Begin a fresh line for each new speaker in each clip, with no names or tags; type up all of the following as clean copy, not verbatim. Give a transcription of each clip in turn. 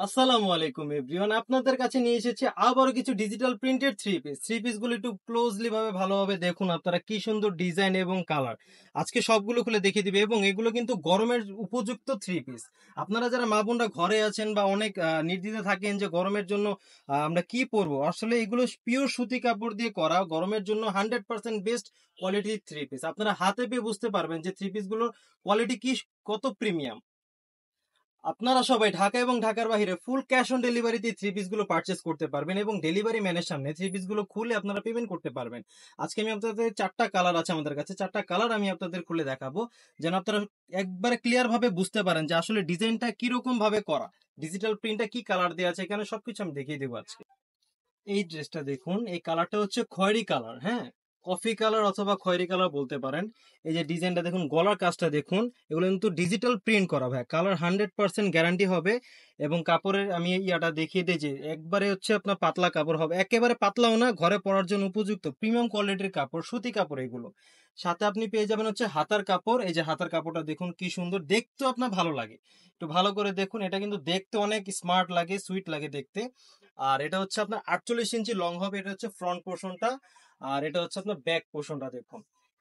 আসসালামু আলাইকুম এভরিওয়ান, আপনাদের কাছে নিয়ে এসেছি আবারও কিছু ডিজিটাল প্রিন্টেড থ্রি পিস গুলো একটু ক্লোজলি ভাবে ভালোভাবে দেখুন আপনারা, কি সুন্দর ডিজাইন এবং কালার। আজকে সবগুলো খুলে দেখিয়ে দিবে এবং এগুলো কিন্তু গরমের উপযুক্ত থ্রি পিস। আপনারা যারা মা বোনরা ঘরে আছেন বা অনেক নির্দ্বিধা থাকেন যে গরমের জন্য আমরা কি পরবো, আসলে এগুলো পিওর সুতি কাপড় দিয়ে করা, গরমের জন্য 100% বেস্ট কোয়ালিটির থ্রি পিস। আপনারা হাতে পেয়ে বুঝতে পারবেন যে থ্রি পিস গুলোর কোয়ালিটি কি কত প্রিমিয়াম। আপনারা সবাই ঢাকা এবং ঢাকার বাইরে ফুল ক্যাশ অন ডেলিভারিতে থ্রি পিস গুলো পারচেস করতে পারবেন এবং ডেলিভারি ম্যানের সামনে থ্রি পিস গুলো খুলে আপনারা পেমেন্ট করতে পারবেন। আজকে আমি আপনাদের চারটা কালার আছে আমাদের কাছে, চারটা কালার আমি আপনাদের খুলে দেখাবো, যেন আপনারা একবারে ক্লিয়ার ভাবে বুঝতে পারেন যে আসলে ডিজাইনটা কিরকম ভাবে করা, ডিজিটাল প্রিন্টটা কি কালার দেওয়া আছে, এখানে সবকিছু আমি দেখিয়ে দেবো আজকে। এই ড্রেসটা দেখুন, এই কালারটা হচ্ছে খয়েরি কালার, হ্যাঁ, কফি কালার অথবা খয়েরি কালার বলতে পারেন। এই যে ডিজাইনটা দেখুন, গলার কাজটা দেখুন, এগুলো কিন্তু ডিজিটাল প্রিন্ট করা ভাই, কালার 100% গ্যারান্টি হবে। এবং কাপড়ের আমি ইয়াটা দেখিয়ে দিই যে একবারে হচ্ছে আপনার পাতলা কাপড় হবে, একেবারে পাতলাও না, ঘরে পরার জন্য উপযুক্ত প্রিমিয়াম কোয়ালিটির কাপড়, সুতি কাপড় এগুলো। সাথে আপনি পেয়ে যাবেন হচ্ছে হাতার কাপড়। এই যে হাতার কাপড়টা দেখুন কি সুন্দর, দেখতেও আপনার ভালো লাগে, একটু ভালো করে দেখুন, এটা কিন্তু দেখতে অনেক স্মার্ট লাগে, সুইট লাগে দেখতে। আর এটা হচ্ছে আপনার 48 ইঞ্চি লং হবে, এটা হচ্ছে ফ্রন্ট পোর্শনটা। আর এটা হচ্ছে আপনার ব্যাক পোর্শনটা দেখুন,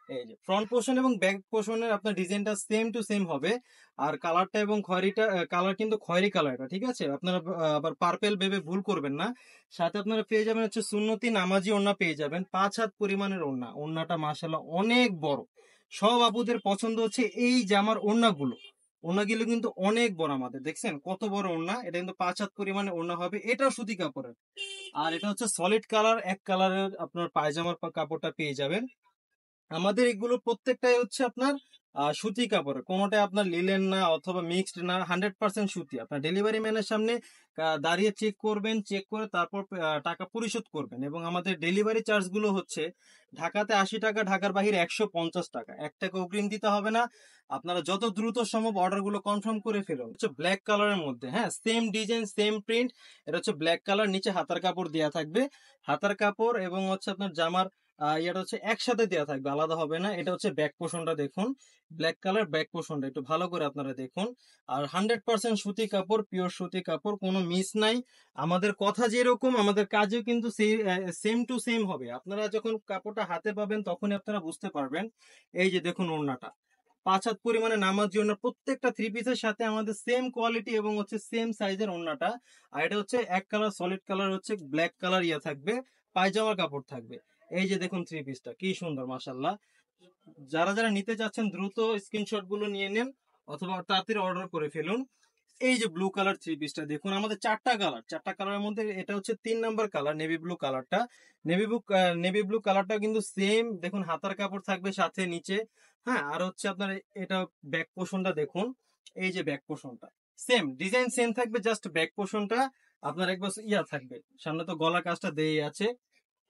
এই যে ফ্রন্ট পোর্শন এবং ব্যাক পোর্শনের আপনার ডিজাইনটা সেম টু সেম হবে। আর কালারটা এবং খয়েরিটা, কালার কিন্তু খয়েরি কালার, এটা ঠিক আছে, আপনারা আবার পার্পেল ভেবে ভুল করবেন না। সাথে আপনারা পেয়ে যাবেন হচ্ছে সুন্নতি নামাজি ওড়না পেয়ে যাবেন, 5 হাত পরিমাণের ওড়না। ওড়নাটা মাশাআল্লাহ অনেক বড়, সব আপুদের পছন্দ হচ্ছে এই জামার ওড়নাগুলো। ওড়নাগুলো কিন্তু অনেক বড়, আমাদের দেখছেন কত বড় ওড়না, এটা কিন্তু 5 হাত পরিমাণে ওড়না হবে, এটাও সুতি কাপড়ের। আর এটা হচ্ছে সলিড কালার, এক কালারের আপনার পায়জামার কাপড়টা পেয়ে যাবেন। আমাদের এগুলো প্রত্যেকটাই হচ্ছে আপনার সুতি কাপড়, কোনোটাই আপনার লিলেন না অথবা মিক্সড না, 100% সুতি। আপনার ডেলিভারি ম্যানের সামনে দাঁড়িয়ে চেক করবেন, চেক করে তারপর টাকা পরিশোধ করবেন। এবং আমাদের ডেলিভারি চার্জ গুলো হচ্ছে ঢাকাতে 80 টাকা, ঢাকার বাইরে 150 টাকা, 1 টাকা অগ্রিম দিতে হবে না। আপনারা যত দ্রুত সম্ভব অর্ডার গুলো কনফার্ম করে ফেলুন। হচ্ছে ব্ল্যাক কালারের মধ্যে, হ্যাঁ, সেম ডিজাইন সেম প্রিন্ট। এটা হচ্ছে ব্ল্যাক কালার, নিচে হাতার কাপড় দেওয়া থাকবে, হাতার কাপড় এবং হচ্ছে আপনার জামার এটা হচ্ছে একসাথে দেওয়া থাকবে, আলাদা হবে না। এটা হচ্ছে ব্যাক পোর্শনটা দেখুন, ব্ল্যাক কালার ব্যাক পোর্শনটা একটু ভালো করে আপনারা দেখুন। আর 100% সুতি কাপড়, পিওর সুতি কাপড়, কোনো মিস নাই। আমাদের কথা যেরকম আমাদের কাজেও কিন্তু সেম টু সেম হবে। আপনারা যখন কাপড়টা হাতে পাবেন তখনই আপনারা বুঝতে পারবেন। এই যে দেখুন ওড়নাটা, 5 হাত পরিমাণে নামাজি ওড়না, প্রত্যেকটা থ্রি পিসের সাথে আমাদের সেম কোয়ালিটি এবং হচ্ছে সেম সাইজের ওড়নাটা। আর এটা হচ্ছে এক কালার সলিড কালার, হচ্ছে ব্ল্যাক কালার ইয়া থাকবে, পায়জামার কাপড় থাকবে। এই যে দেখুন থ্রি পিসটা কি সুন্দর মাশাল্লাহ। যারা যারা নিতে চাচ্ছেন দ্রুত স্ক্রিনশট গুলো নিয়ে নেন অথবা তাড়াতাড়ি অর্ডার করে ফেলুন। এই যে ব্লু কালার থ্রি পিসটা দেখুন, আমাদের চারটা কালার, চারটা কালারের মধ্যে এটা হচ্ছে 3 নাম্বার কালার, নেভি ব্লু কালারটা। নেভি ব্লু কালারটা কিন্তু সেম দেখুন, হাতার কাপড় থাকবে সাথে নিচে, হ্যাঁ। আর হচ্ছে আপনার এটা ব্যাক পোর্শনটা দেখুন, এই যে ব্যাক পোর্শনটা সেম ডিজাইন সেম থাকবে, জাস্ট ব্যাক পোর্শনটা আপনার একবার ইয়া থাকবে। সামনে তো গলা কাজটা দেই আছে।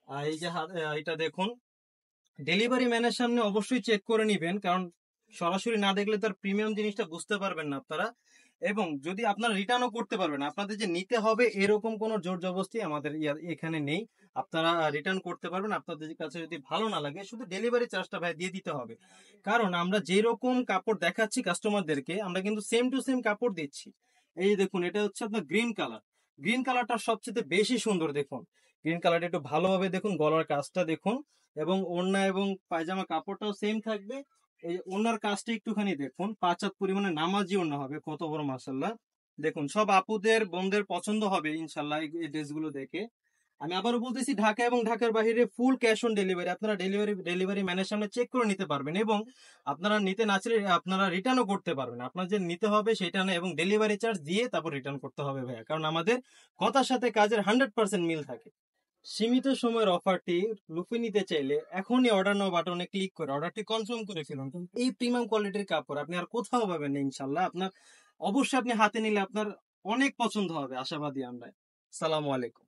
আর এই যে এটা দেখুন, ডেলিভারি ম্যানের সামনে অবশ্যই চেক করে নিবেন, কারণ সরাসরি না দেখলে তার প্রিমিয়াম জিনিসটা বুঝতে পারবেন না আপনারা। এবং যদি আপনারা রিটার্নও করতে পারবেন, আপনাদের যে নিতে হবে এরকম কোনো জোর জবরদস্তি আমাদের এখানে নেই। আপনারা রিটার্ন করতে পারবেন, আপনাদের কাছে যদি ভালো না লাগে শুধু ডেলিভারি চার্জটা ভাই দিয়ে দিতে হবে। কারণ আমরা যেরকম কাপড় দেখাচ্ছি কাস্টমারদেরকে, আমরা কিন্তু সেম টু সেম কাপড় দিচ্ছি। এই যে দেখুন, এটা হচ্ছে আপনার গ্রিন কালার, গ্রিন কালারটা সবচেয়ে বেশি সুন্দর দেখুন। গ্রিন কালারটা একটু ভালোভাবে দেখুন, গলার কাজটা দেখুন এবং ওড়না এবং পায়জামা কাপড়টাও সেম থাকবে। এই ওড়নার কাজটা একটুখানি দেখুন, 5 হাত পরিমাণে নামাজি ওড়না হবে, কত বড় মাসাল্লাহ। দেখুন সব আপুদের বোনদের পছন্দ হবে ইনশাল্লাহ এই ড্রেসগুলো দেখে। আমি আবারও বলতেছি, ঢাকা এবং ঢাকার বাইরে ফুল ক্যাশ অন ডেলিভারি, আপনারা ডেলিভারি ম্যানের সামনে চেক করে নিতে পারবেন এবং আপনারা নিতে না চাইলে আপনারা রিটার্নও করতে পারবেন। আপনার যে নিতে হবে সেটা না, এবং ডেলিভারি চার্জ দিয়ে তারপর রিটার্ন করতে হবে ভাইয়া, কারণ আমাদের কথার সাথে কাজের 100% মিল থাকে। সীমিত সময়ের অফারটি লুফে নিতে চাইলে এখনই অর্ডার নাও বাটনে ক্লিক করে অর্ডারটি কনফার্ম করে ফেলুন। এই প্রিমিয়াম কোয়ালিটির কাপড় আপনি আর কোথাও পাবেন না ইনশাল্লাহ। আপনার অবশ্যই আপনি হাতে নিলে আপনার অনেক পছন্দ হবে, আশাবাদী আমরা। সালামু আলাইকুম।